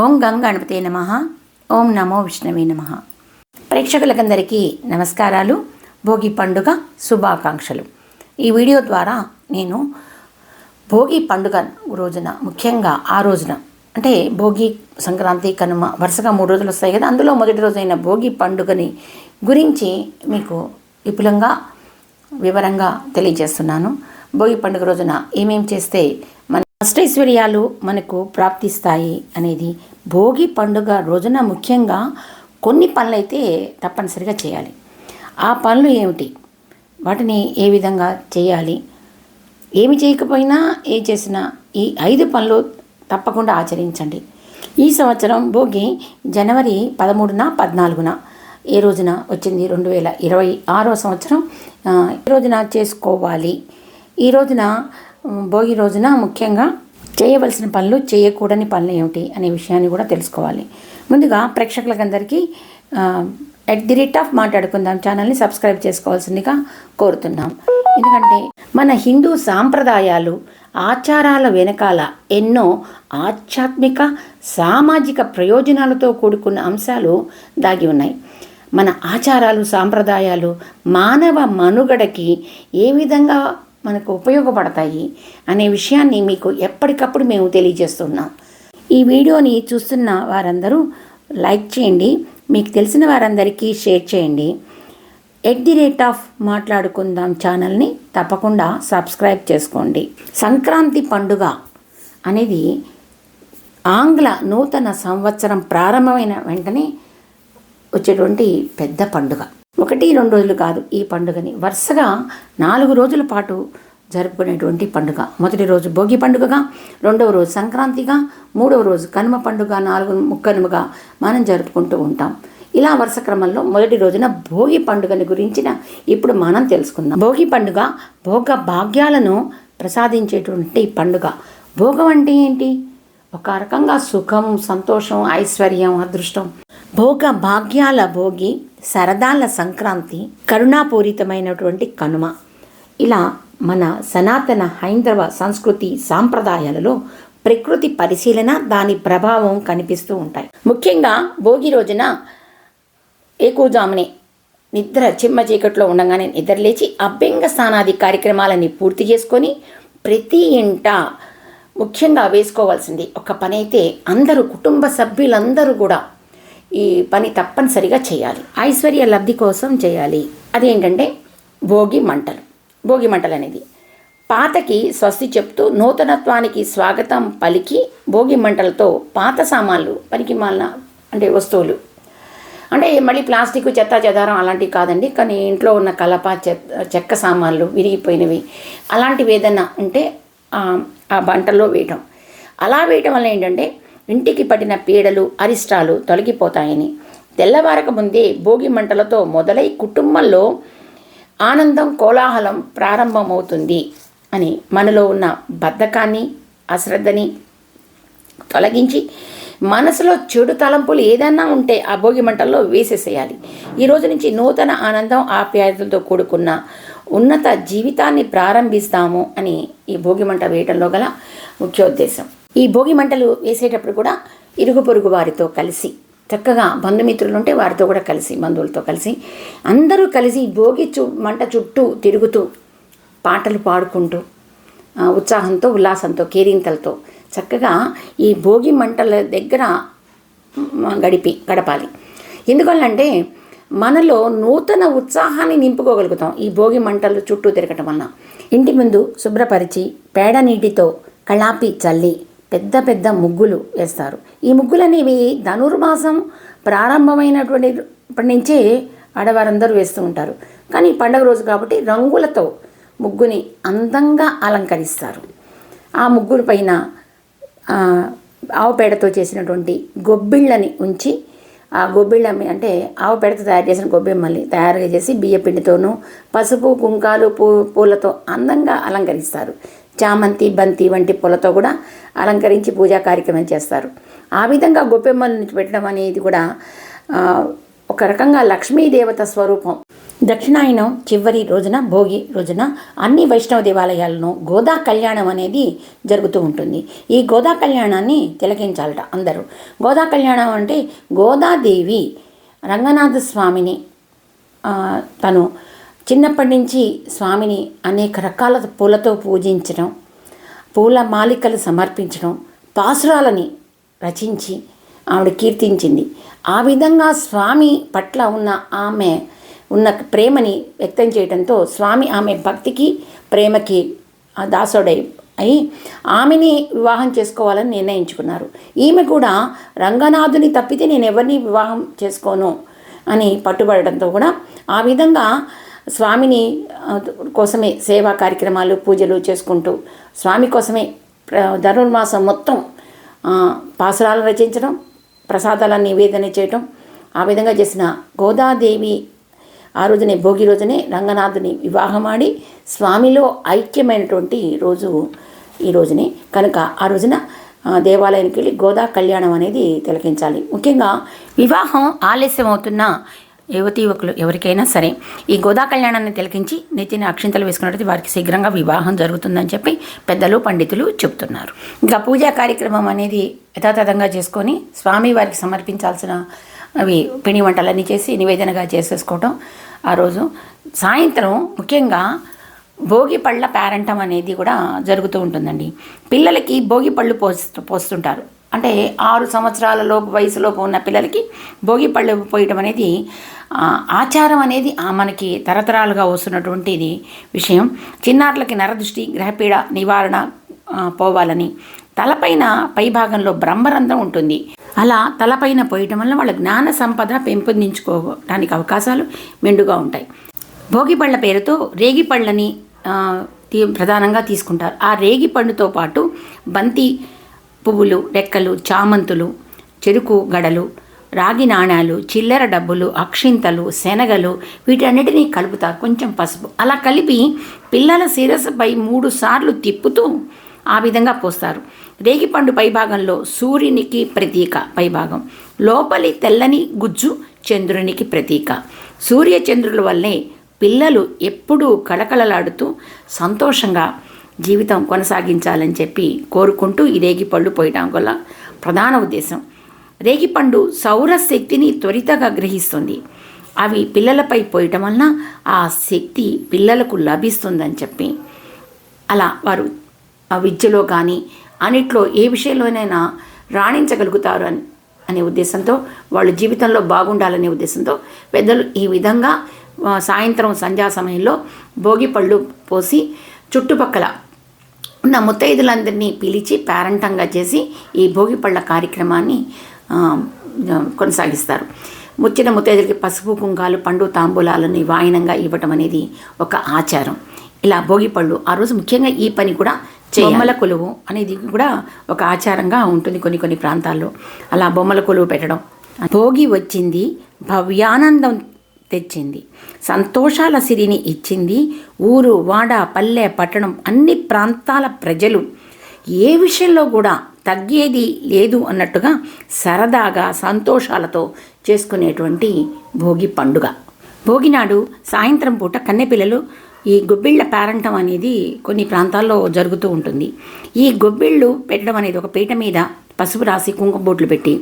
ఓం గంగణపతే నమః. ఓం నమో విష్ణవే నమః. ప్రేక్షకులకందరికీ నమస్కారాలు. భోగి పండుగ శుభాకాంక్షలు. ఈ వీడియో ద్వారా నేను భోగి పండుగ రోజున, ముఖ్యంగా ఆ రోజున అంటే భోగి, సంక్రాంతి, కనుమ వరుసగా 3 రోజులు వస్తాయి కదా, అందులో మొదటి రోజైన భోగి పండుగని గురించి మీకు విపులంగా వివరంగా తెలియజేస్తున్నాను. భోగి పండుగ రోజున ఏమేం చేస్తే మన అష్టైశ్వర్యాలు మనకు ప్రాప్తిస్తాయి అనేది భోగి పండుగ రోజున ముఖ్యంగా కొన్ని పనులైతే తప్పనిసరిగా చేయాలి. ఆ పనులు ఏమిటి, వాటిని ఏ విధంగా చేయాలి, ఏమి చేయకపోయినా ఏ చేసినా ఈ 5 పనులు తప్పకుండా ఆచరించండి. ఈ సంవత్సరం భోగి జనవరి 13న 14న ఏ రోజున వచ్చింది, 2026వ సంవత్సరం ఈ రోజున చేసుకోవాలి. ఈ రోజున భోగి రోజున ముఖ్యంగా చేయవలసిన పనులు, చేయకూడని పనులు ఏమిటి అనే విషయాన్ని కూడా తెలుసుకోవాలి. ముందుగా ప్రేక్షకులందరికీ @మాట్లాడుకుందాం ఛానల్ని సబ్స్క్రైబ్ చేసుకోవాల్సిందిగా కోరుతున్నాం. ఎందుకంటే మన హిందూ సాంప్రదాయాలు, ఆచారాల వెనకాల ఎన్నో ఆధ్యాత్మిక, సామాజిక ప్రయోజనాలతో కూడుకున్న అంశాలు దాగి ఉన్నాయి. మన ఆచారాలు, సాంప్రదాయాలు మానవ మనుగడకి ఏ విధంగా మనకు ఉపయోగపడతాయి అనే విషయాన్ని మీకు ఎప్పటికప్పుడు మేము తెలియజేస్తున్నాం. ఈ వీడియోని చూస్తున్న వారందరూ లైక్ చేయండి, మీకు తెలిసిన వారందరికీ షేర్ చేయండి. @మాట్లాడుకుందాం ఛానల్ని తప్పకుండా సబ్స్క్రైబ్ చేసుకోండి. సంక్రాంతి పండుగ అనేది ఆంగ్ల నూతన సంవత్సరం ప్రారంభమైన వెంటనే వచ్చేటువంటి పెద్ద పండుగ. 1-2 రోజులు కాదు, ఈ పండుగని వరుసగా 4 రోజుల పాటు జరుపుకునేటువంటి పండుగ. మొదటి రోజు భోగి పండుగగా, 2వ రోజు సంక్రాంతిగా, 3వ రోజు కనుమ పండుగ, 4వ ముక్కనుమగా మనం జరుపుకుంటూ ఉంటాం. ఇలా వరుస క్రమంలో మొదటి రోజున భోగి పండుగని గురించిన ఇప్పుడు మనం తెలుసుకుందాం. భోగి పండుగ భోగ భాగ్యాలను ప్రసాదించేటువంటి పండుగ. భోగం అంటే ఏంటి? ఒక రకంగా సుఖం, సంతోషం, ఐశ్వర్యం, అదృష్టం. భోగ భాగ్యాల భోగి, సరదాల సంక్రాంతి, కరుణాపూరితమైనటువంటి కనుమ. ఇలా మన సనాతన హైందవ సంస్కృతి సాంప్రదాయాలలో ప్రకృతి పరిశీలన, దాని ప్రభావం కనిపిస్తూ ఉంటాయి. ముఖ్యంగా భోగి రోజున ఏకూజామునే నిద్ర చిమ్మ చీకట్లో ఉండగానే నిద్రలేచి అభ్యంగ స్నానాది కార్యక్రమాలని పూర్తి చేసుకొని ప్రతి ఇంట ముఖ్యంగా వేసుకోవాల్సింది ఒక పని అయితే అందరూ, కుటుంబ సభ్యులందరూ కూడా ఈ పని తప్పనిసరిగా చేయాలి. ఐశ్వర్య లబ్ధి కోసం చేయాలి. అదేంటంటే భోగి మంటలు. భోగి మంటలు అనేది పాతకి స్వస్తి చెప్తూ నూతనత్వానికి స్వాగతం పలికి భోగి మంటలతో పాత సామాన్లు, పనికి మాలిన అంటే వస్తువులు, అంటే మళ్ళీ ప్లాస్టిక్, చెత్త చెదారం అలాంటివి కాదండి, కానీ ఇంట్లో ఉన్న కలప, చెక్క సామాన్లు, విరిగిపోయినవి అలాంటివి ఏదన్నా ఉంటే ఆ బంటల్లో వేయటం. అలా వేయటం వల్ల ఏంటంటే ఇంటికి పట్టిన పీడలు, అరిష్టాలు తొలగిపోతాయని, తెల్లవారక ముందే భోగి మంటలతో మొదలై కుటుంబంలో ఆనందం, కోలాహలం ప్రారంభమవుతుంది అని, మనలో ఉన్న బద్ధకాన్ని, అశ్రద్ధని తొలగించి మనసులో చెడు తలంపులు ఏదన్నా ఉంటే ఆ భోగి మంటల్లో వేసేసేయాలి. ఈ రోజు నుంచి నూతన ఆనందం, ఆప్యాయతలతో కూడుకున్న ఉన్నత జీవితాన్ని ప్రారంభిస్తాము అని ఈ భోగి మంట వేయటంలో గల ముఖ్యోద్దేశం. ఈ భోగి మంటలు వేసేటప్పుడు కూడా ఇరుగు పొరుగు వారితో కలిసి, చక్కగా బంధుమిత్రులు ఉంటే వారితో కూడా కలిసి, బంధువులతో కలిసి అందరూ కలిసి భోగి మంట చుట్టూ తిరుగుతూ పాటలు పాడుకుంటూ ఉత్సాహంతో, ఉల్లాసంతో, కేరింతలతో చక్కగా ఈ భోగి మంటల దగ్గర గడపాలి. ఎందువల్లంటే మనలో నూతన ఉత్సాహాన్ని నింపుకోగలుగుతాం ఈ భోగి మంటలు చుట్టూ తిరగటం వల్ల. ఇంటి ముందు శుభ్రపరిచి పేడ నీటితో కళాపి చల్లి పెద్ద పెద్ద ముగ్గులు వేస్తారు. ఈ ముగ్గులు అనేవి ధనుర్మాసం ప్రారంభమైనప్పటి నుంచే ఆడవారందరూ వేస్తూ ఉంటారు. కానీ పండగ రోజు కాబట్టి రంగులతో ముగ్గుని అందంగా అలంకరిస్తారు. ఆ ముగ్గుల పైన ఆవు పేడతో చేసినటువంటి గొబ్బిళ్ళని ఉంచి, ఆ గొబ్బిళ్ళ అంటే ఆవు పేడతో తయారు చేసిన గొబ్బెమ్మల్ని తయారుగా చేసి బియ్యపిండితోనూ పసుపు, కుంకాలు, పూలతో అందంగా అలంకరిస్తారు. చామంతి, బంతి వంటి పూలతో కూడా అలంకరించి పూజా కార్యక్రమం చేస్తారు. ఆ విధంగా గొబ్బెమ్మల నుంచి పెట్టడం అనేది కూడా ఒక రకంగా లక్ష్మీదేవత స్వరూపం. దక్షిణాయనం చివరి రోజున భోగి రోజున అన్ని వైష్ణవ దేవాలయాలను గోదా కళ్యాణం అనేది జరుగుతూ ఉంటుంది. ఈ గోదా కళ్యాణాన్ని తిలకించాలట అందరూ. గోదా కళ్యాణం అంటే గోదాదేవి రంగనాథ స్వామిని తను చిన్నప్పటి నుంచి స్వామిని అనేక రకాల పూలతో పూజించడం, పూల మాలికలు సమర్పించడం, పాసురాలని రచించి ఆవిడ కీర్తించింది. ఆ విధంగా స్వామి పట్ల ఉన్న ప్రేమని వ్యక్తం చేయడంతో స్వామి ఆమె భక్తికి ప్రేమకి దాసుడై అయి ఆమెని వివాహం చేసుకోవాలని నిర్ణయించుకున్నారు. ఈమె కూడా రంగనాథుని తప్పితే నేను ఎవరిని వివాహం చేసుకోను అని పట్టుబడడంతో కూడా ఆ విధంగా స్వామిని కోసమే సేవా కార్యక్రమాలు పూజలు చేసుకుంటూ స్వామి కోసమే ధనుర్మాసం మొత్తం పాసురాలు రచించడం, ప్రసాదాలను నివేదన చేయటం, ఆ విధంగా చేసిన గోదాదేవి ఆ రోజునే భోగి రోజునే రంగనాథుని వివాహమాడి స్వామిలో ఐక్యమైనటువంటి రోజు ఈ రోజునే. కనుక ఆ రోజున దేవాలయానికి వెళ్ళి గోదా కళ్యాణం అనేది తిలకించాలి. ముఖ్యంగా వివాహం ఆలస్యం అవుతున్న యువతీ యువకులు ఎవరికైనా సరే ఈ గోదా కళ్యాణాన్ని తిలకించి నెత్తిన అక్షింతలు వేసుకున్నట్టు వారికి శీఘ్రంగా వివాహం జరుగుతుందని చెప్పి పెద్దలు పండితులు చెప్తున్నారు. ఇంకా పూజా కార్యక్రమం అనేది యథాతథంగా చేసుకొని స్వామి వారికి సమర్పించాల్సిన అవి పిండి వంటలన్నీ చేసి నివేదనగా చేసేసుకోవటం. ఆ రోజు సాయంత్రం ముఖ్యంగా భోగి పళ్ళ పేరంటం అనేది కూడా జరుగుతూ ఉంటుందండి. పిల్లలకి భోగి పళ్ళు పోస్తుంటారు. అంటే 6 సంవత్సరాల వయసులోపు ఉన్న పిల్లలకి భోగి పళ్ళు పోయటం అనేది ఆచారం అనేది మనకి తరతరాలుగా వస్తున్నటువంటిది విషయం. చిన్నారులకి నరదృష్టి గ్రహపీడ నివారణ పోవాలని తలపైన పైభాగంలో బ్రహ్మరంధ్రం ఉంటుంది. అలా తలపైన పోయటం వల్ల వాళ్ళ జ్ఞాన సంపద పెంపొందించుకోవడానికి అవకాశాలు మెండుగా ఉంటాయి. భోగిపళ్ళ పేరుతో రేగిపళ్ళని ప్రధానంగా తీసుకుంటారు. ఆ రేగి పండుతో పాటు బంతి పువ్వులు, రెక్కలు, చామంతులు, చెరుకు గడలు, రాగి నాణాలు, చిల్లర డబ్బులు, అక్షింతలు, శనగలు వీటన్నిటినీ కలుపుతారు. కొంచెం పసుపు అలా కలిపి పిల్లల శిరస్సుపై 3 సార్లు తిప్పుతూ ఆ విధంగా పోస్తారు. రేగిపండు పైభాగంలో సూర్యునికి ప్రతీక పైభాగం, లోపలి తెల్లని గుజ్జు చంద్రునికి ప్రతీక. సూర్య చంద్రుల వల్లే పిల్లలు ఎప్పుడూ కళకళలాడుతూ సంతోషంగా జీవితం కొనసాగించాలని చెప్పి కోరుకుంటూ ఈ రేగిపళ్ళు పోయటం వల్ల ప్రధాన ఉద్దేశం. రేగిపండు సౌరశక్తిని త్వరితగా గ్రహిస్తుంది. అవి పిల్లలపై పోయటం వలన ఆ శక్తి పిల్లలకు లభిస్తుందని చెప్పి అలా వారు ఆ విద్యలో కానీ అన్నిట్లో ఏ విషయంలోనైనా రాణించగలుగుతారు అనే ఉద్దేశంతో వాళ్ళు జీవితంలో బాగుండాలనే ఉద్దేశంతో పెద్దలు ఈ విధంగా సాయంత్రం సంధ్యా సమయంలో భోగిపళ్ళు పోసి చుట్టుపక్కల ఉన్న ముత్తైదులందరినీ పిలిచి పేరంటంగా చేసి ఈ భోగిపళ్ళ కార్యక్రమాన్ని కొనసాగిస్తారు. ముచ్చిన ముత్తైదులకి పసుపు కుంకాలు పండు తాంబూలాలని వాయినంగా ఇవ్వటం అనేది ఒక ఆచారం. ఇలా భోగిపళ్ళు ఆ రోజు ముఖ్యంగా ఈ పని కూడా బొమ్మల కొలువు అనేది కూడా ఒక ఆచారంగా ఉంటుంది కొన్ని ప్రాంతాల్లో. అలా బొమ్మల కొలువు పెట్టడం. భోగి వచ్చింది, భవ్యానందం తెచ్చింది, సంతోషాల సిరిని ఇచ్చింది. ఊరు వాడ పల్లె పట్టణం అన్ని ప్రాంతాల ప్రజలు ఏ విషయంలో కూడా తగ్గేది లేదు అన్నట్టుగా సరదాగా సంతోషాలతో చేసుకునేటువంటి భోగి పండుగ. భోగినాడు సాయంత్రం పూట కన్నెపిల్లలు ఈ గొబ్బిళ్ళ పేరంటం అనేది కొన్ని ప్రాంతాల్లో జరుగుతూ ఉంటుంది. ఈ గొబ్బిళ్ళు పెట్టడం అనేది ఒక పీట మీద పసుపు రాసి కుంకుమ బొట్లు పెట్టి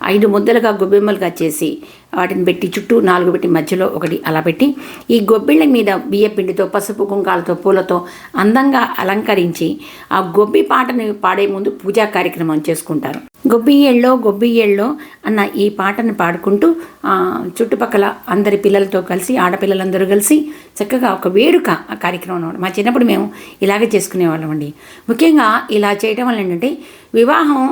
5 ముద్దలుగా గొబ్బెమ్మలుగా చేసి వాటిని పెట్టి చుట్టూ 4 పెట్టి మధ్యలో ఒకటి అలా పెట్టి ఈ గొబ్బిళ్ళ మీద బియ్యపిండితో పసుపు కుంకాలతో పూలతో అందంగా అలంకరించి ఆ గొబ్బి పాటను పాడే ముందు పూజా కార్యక్రమం చేసుకుంటారు. గొబ్బియ్యళ్ళో అన్న ఈ పాటను పాడుకుంటూ చుట్టుపక్కల అందరి పిల్లలతో కలిసి ఆడపిల్లలందరూ కలిసి చక్కగా ఒక వేడుక ఆ కార్యక్రమం. మా చిన్నప్పుడు మేము ఇలాగే చేసుకునేవాళ్ళం అండి. ముఖ్యంగా ఇలా చేయడం వల్ల ఏంటంటే వివాహం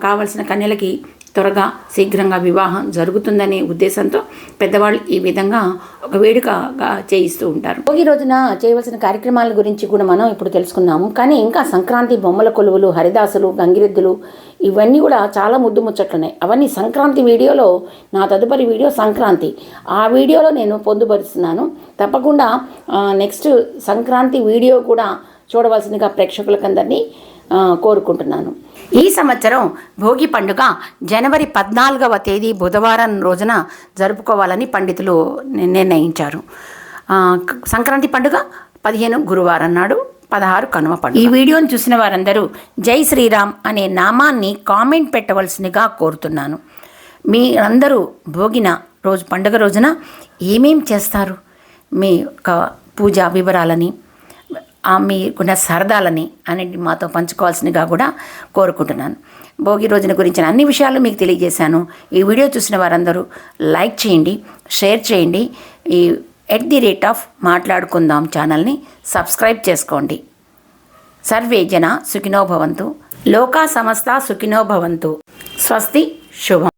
కావాల్సిన కన్యలకి త్వరగా శీఘ్రంగా వివాహం జరుగుతుందనే ఉద్దేశంతో పెద్దవాళ్ళు ఈ విధంగా ఒక వేడుకగా చేయిస్తూ ఉంటారు. భోగి రోజున చేయవలసిన కార్యక్రమాల గురించి కూడా మనం ఇప్పుడు తెలుసుకున్నాము. కానీ ఇంకా సంక్రాంతి బొమ్మల కొలువులు, హరిదాసులు, గంగిరెద్దులు ఇవన్నీ కూడా చాలా ముద్దు ముచ్చట్లున్నాయి. అవన్నీ సంక్రాంతి వీడియోలో, నా తదుపరి వీడియో సంక్రాంతి, ఆ వీడియోలో నేను పొందుపరుస్తున్నాను. తప్పకుండా నెక్స్ట్ సంక్రాంతి వీడియో కూడా చూడవలసిందిగా ప్రేక్షకులకందరినీ కోరుకుంటున్నాను. ఈ సంవత్సరం భోగి పండుగ జనవరి 14వ తేదీ బుధవారం రోజున జరుపుకోవాలని పండితులు నిర్ణయించారు. సంక్రాంతి పండుగ 15 గురువారం నాడు, 16 కనుమ పండుగ. ఈ వీడియోను చూసిన వారందరూ జై శ్రీరామ్ అనే నామాన్ని కామెంట్ పెట్టవలసిందిగా కోరుతున్నాను. మీ అందరూ భోగిన రోజు, పండుగ రోజున ఏమేం చేస్తారు, మీ యొక్క పూజా వివరాలని, మీకున్న సరదాలని అనేది మాతో పంచుకోవాల్సిందిగా కూడా కోరుకుంటున్నాను. భోగి రోజున గురించిన అన్ని విషయాలు మీకు తెలియజేశాను. ఈ వీడియో చూసిన వారందరూ లైక్ చేయండి, షేర్ చేయండి. ఈ @మాట్లాడుకుందాం ఛానల్ని సబ్స్క్రైబ్ చేసుకోండి. సర్వే జన సుఖినో భవంతు, లోకా సమస్త సుఖినో భవంతు. స్వస్తి, శుభం.